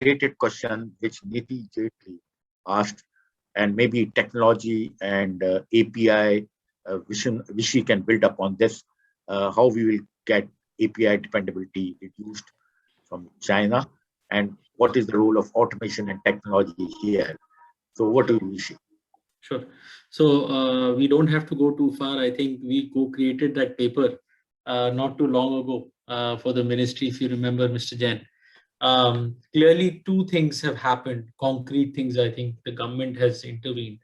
related question which Niti Jetli asked, and maybe technology and API vision, which we can build upon this, how we will get API dependability reduced from China, and what is the role of automation and technology here. So what do you see? Sure. So we don't have to go too far. I think we co-created that paper not too long ago for the ministry, if you remember, Mr. Jain. Clearly, two things have happened, concrete things. I think the government has intervened.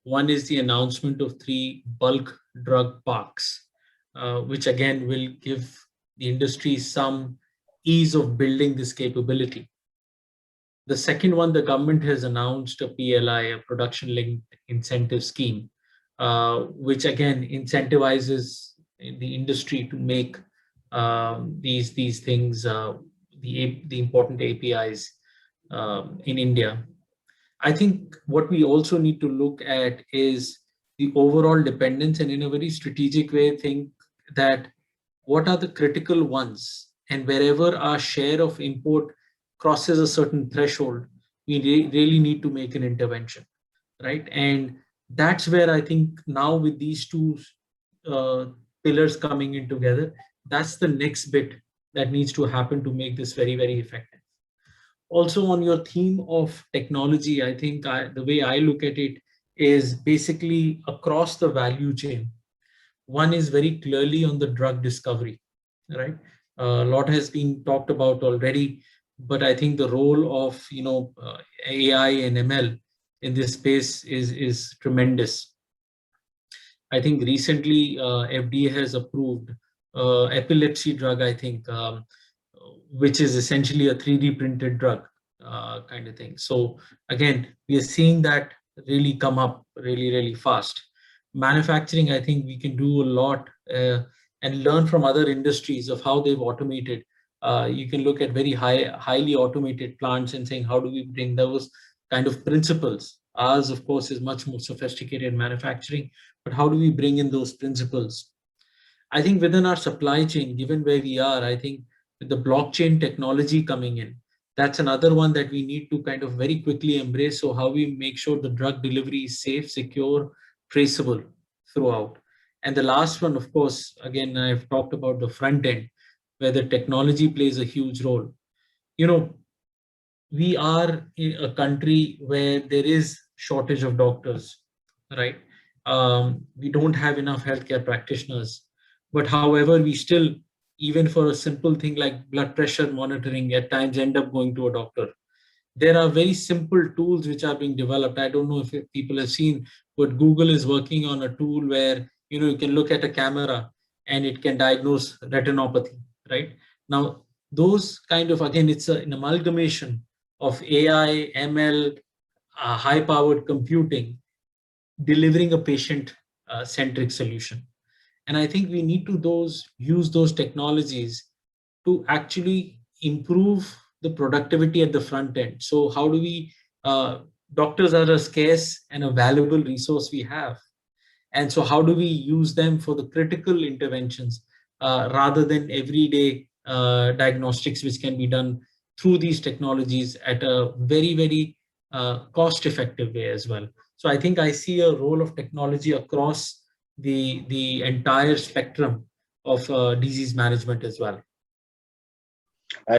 One is the announcement of 3 bulk drug parks, which again will give the industry some ease of building this capability. The second one, the government has announced a PLI, a production linked incentive scheme, which again incentivizes the industry to make these things, the important APIs in India. I think what we also need to look at is the overall dependence, and in a very strategic way, think that what are the critical ones, and wherever our share of import crosses a certain threshold, we really need to make an intervention, right? And that's where I think now with these two pillars coming in together, that's the next bit that needs to happen to make this very, very effective. Also, on your theme of technology, I think the way I look at it is basically across the value chain. One is very clearly on the drug discovery, right? A lot has been talked about already, but I think the role of AI and ML in this space is tremendous. I think recently FDA has approved epilepsy drug, I think, which is essentially a 3D printed drug kind of thing. So again, we are seeing that really come up really, really fast. Manufacturing, I think we can do a lot and learn from other industries of how they've automated. You can look at very highly automated plants and saying, how do we bring those kind of principles? Ours, of course, is much more sophisticated manufacturing, but how do we bring in those principles? I think within our supply chain, given where we are, I think with the blockchain technology coming in, that's another one that we need to kind of very quickly embrace. So how we make sure the drug delivery is safe, secure, traceable throughout. And the last one, of course, again, I've talked about the front end, where the technology plays a huge role. We are in a country where there is shortage of doctors, right? We don't have enough healthcare practitioners. But however, we still, even for a simple thing like blood pressure monitoring, at times end up going to a doctor. There are very simple tools which are being developed. I don't know if people have seen, but Google is working on a tool where you can look at a camera and it can diagnose retinopathy, right? Now, those kind of, again, it's an amalgamation of AI, ML, high-powered computing, delivering a patient-centric solution. And I think we need to use those technologies to actually improve the productivity at the front end. So how do we, doctors are a scarce and a valuable resource we have. And so how do we use them for the critical interventions rather than everyday diagnostics, which can be done through these technologies at a very, very cost-effective way as well. So I think I see a role of technology across the entire spectrum of disease management as well.